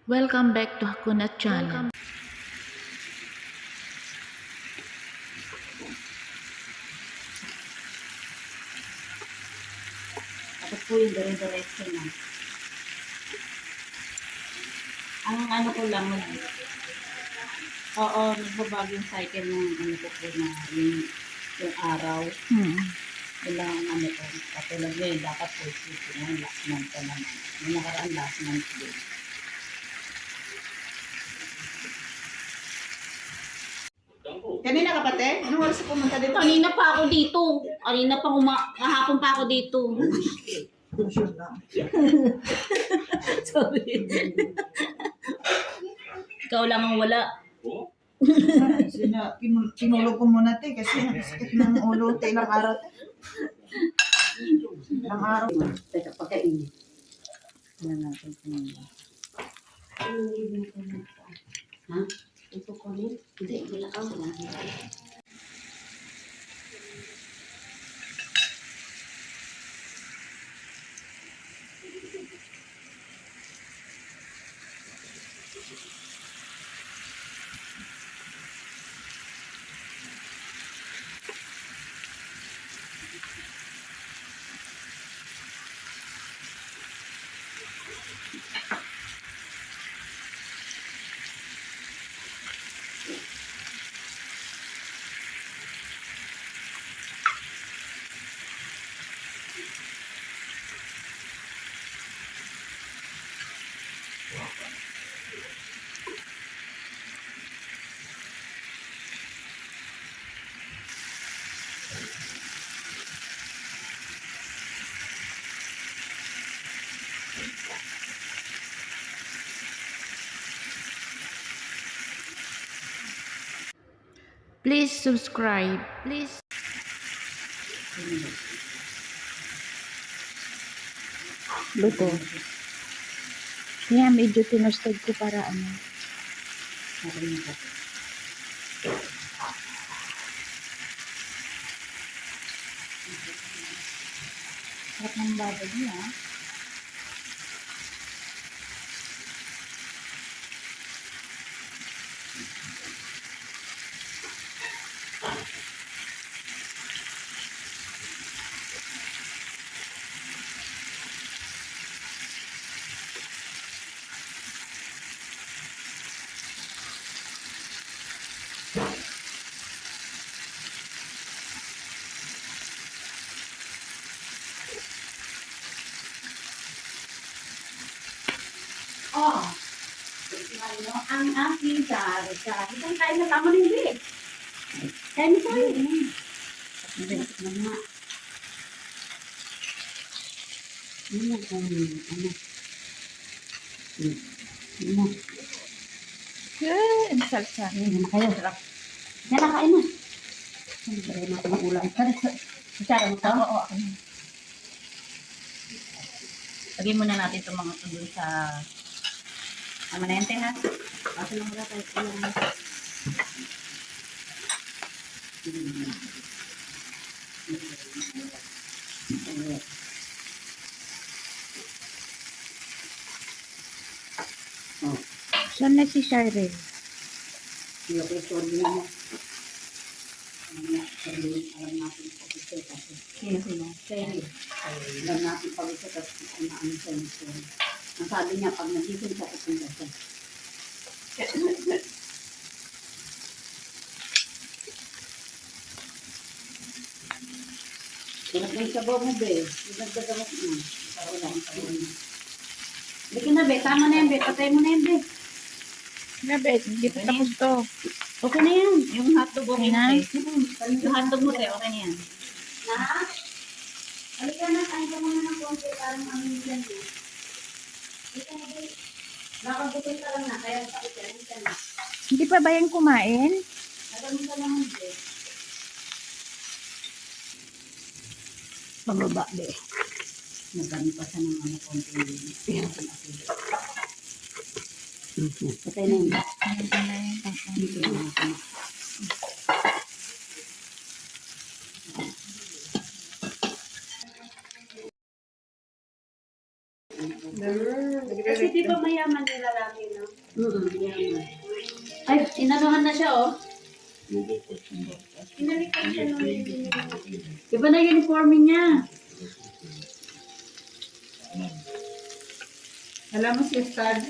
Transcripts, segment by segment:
Welcome back to Hakunat Channel. Tapos po yung dire-diretso na. Ang ano ko lang, nagbabago yung cycle ng ano ko po na yung araw. Yun lang ang ano ko. Katulad ngayon, dapat po yung last month pa naman. Yung nakaraan last month din. Kanina ka pate? Anong oras ka pumunta dito? Kanina pa ako dito. Kahapon pa ako dito. Sure lang. Sorry. Ikaw lang ang wala. Tinulog ko muna te kasi sakit ng ulo te ilang araw te. Ilang araw. Teka, pagkain. Ano natin kung ha? Ito ko rin? Hindi, wala ka. Wala. Please subscribe. Please. Luto. Kaya medyo tinusted ko para ano. Sarap ng babad niya. Oh, ano ang aking sari-sari. Isang kain na tama hindi. Kain mo tayo. Hindi, mama. Ano kung ano? Ano? Ang salsa. Ano kayo? Sarap. Yan na, kain na. Ano ba rin natin ang ulam? Kutsara mo to? Oo. Lagyan muna natin itong mga ito dun sa amanente ha. Kasi lang muna tayo ulam. Saan na si Shireen? Hindi ako sorry mo. Alam natin pag-isa kasi. Sino? Sino? Alam natin pag-isa kasi ano siya nito. Ang sabi niya, pag nagising siya, pupunta siya. Tulad ng sabaw mo, be. Nagdagamot mo. Para lang sa ulo. Lagi na, be. Tama na yan, be. Patay mo na yan, be. Nabe, hindi pa tapos to. Okay na yan. Yung hotdog okay na. Na? Yung hotdog mo, te. Okay na yan. Na? Halika na. Kain ka muna ng konti. Parang ano yung yan, be. Halika na, be. Nakagutom ka lang na. Kaya sakit yan. Halika na. Hindi pa ba yan kumain? Nagamin ka lang, be. Pababa, be. Nagdami pa siya ng ano konti. Patay na yun. Hindi na yan. Dito na natin. Kasi di ba mayaman nila lagi, no? Yaman. Ay, inanuhan na siya, oh. Inalikan siya nung Iba na uniform niya. alam mo si Stad,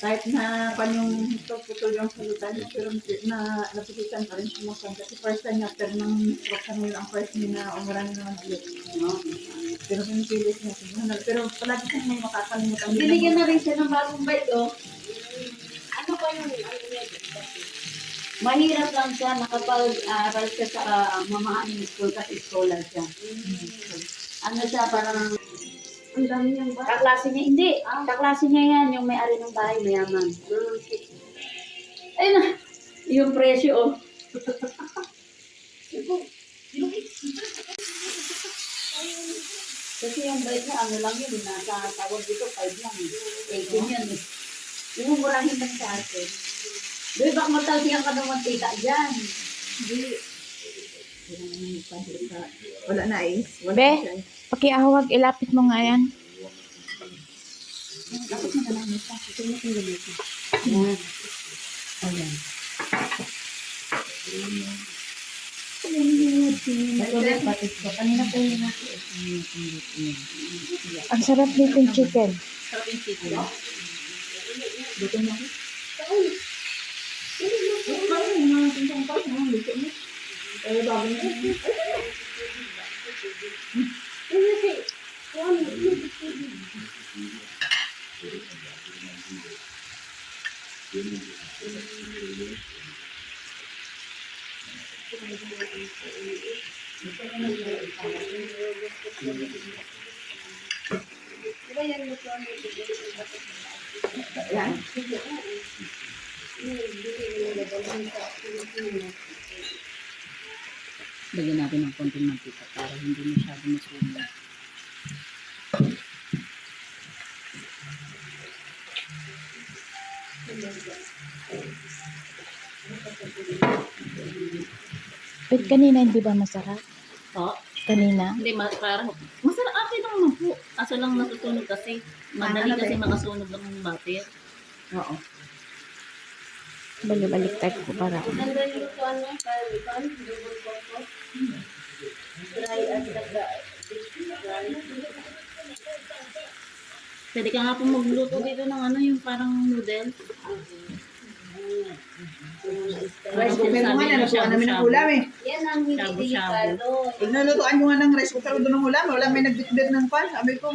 kahit na kanyang putol yung salutan niya, pero na napilitan pa rin sumukan. Kasi first time niya, pero nang stroke na yun ang first niya na umuran naman ulit. No. Pero pinipilit niya. Pero palagi siyang may makakalimutan. Binigyan na rin siya ng bagong bike, oh. Ano pa yung mahirap lang siya nakapag-aral siya sa mamaaning school kasi scholar siya. Ano siya, parang Ang dami niyang ba? kaklase niya, hindi. Kaklase niya yan, yung may-ari ng bahay, mayaman. Ayun na, yung presyo, oh. Kasi yung bike niya, ano lang yun, nasa tawag dito, 5 lang. 18 yun, eh. Yung murahin lang sa atin. Doy, bak matalsiyan ka naman tita dyan. Hindi. Wala na eh. Wala Be? na siya eh. Pakiahawag, ilapit mo nga yan. Dapat nakalami pa. Ito yung pinili ko. Yan. Ayan. Ito rin, patis ko. Kanina pa yun ako. Ang sarap nito yung chicken. Sarap yung chicken. Dito na ako. Parang yung mga tintang pa, mga luto mo. Ay, bago na. Yan. Lagyan natin ng konting mantika para hindi masyado masunog. Wait, kanina hindi ba masarap? Oh, Kanina? hindi, parang masarap akin lang naman po. Kaso lang natutunog kasi. Madali Ano ba kasi eh? makasunog ng bater. Oo. Balik-baliktad ko para. Ganda yung lutuan niya, kaya lutuan, double coco. Dry at dry. Pwede ka nga po magluto dito ng ano, yung parang noodles. Rice cooker mo nga na, lutuan namin ng ulam eh. Yan ang hindi Pag nalutuan mo nga ng rice cooker doon ng ulam, wala may nagbitbit ng pan. Sabi ko,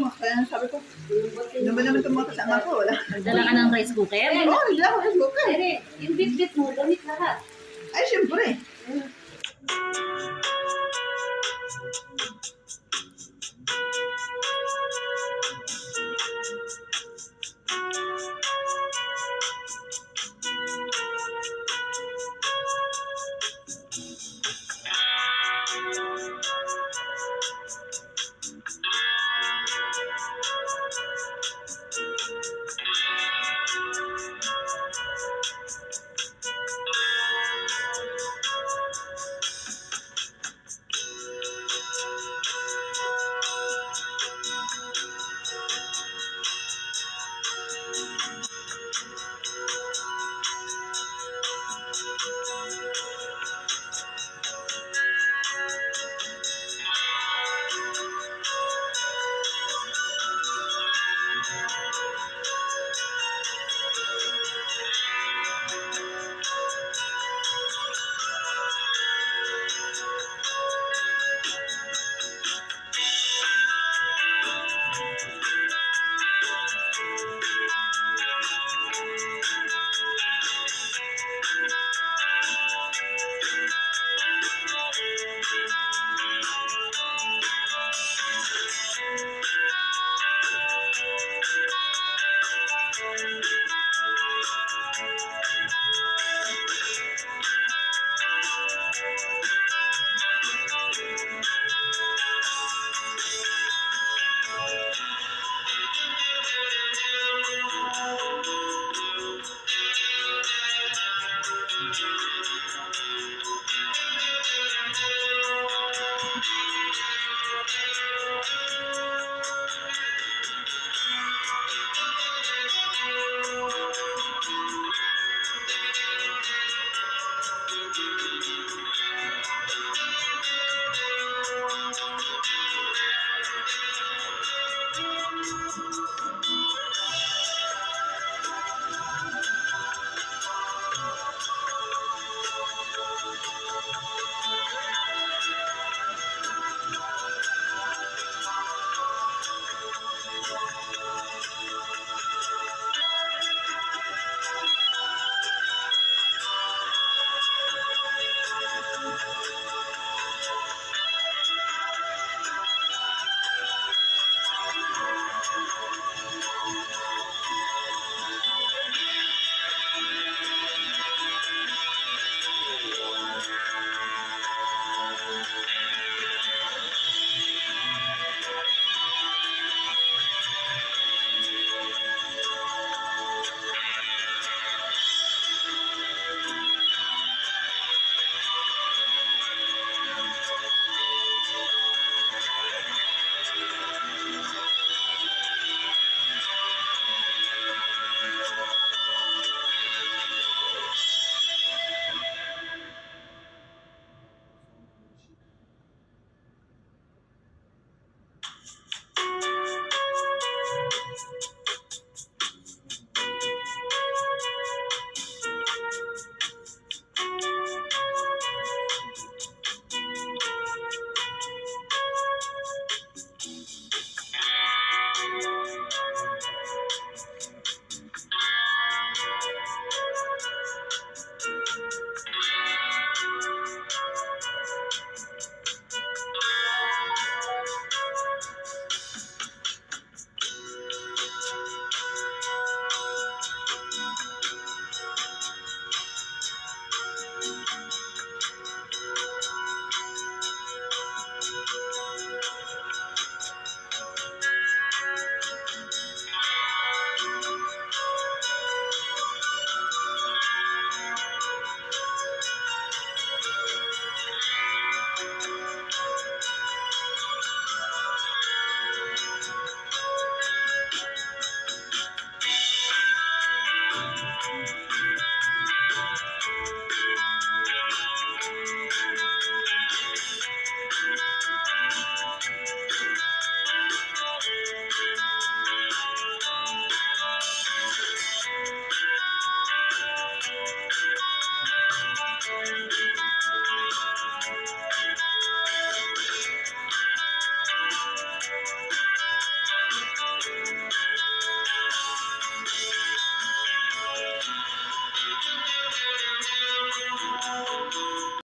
sabi ko, ano ba naman itong mga kasama ko? Wala. Nagdala ka ng rice cooker? Oo, hindi ako rice cooker. Pero yung bit-bit mo, gamit lahat. Ay, siyempre.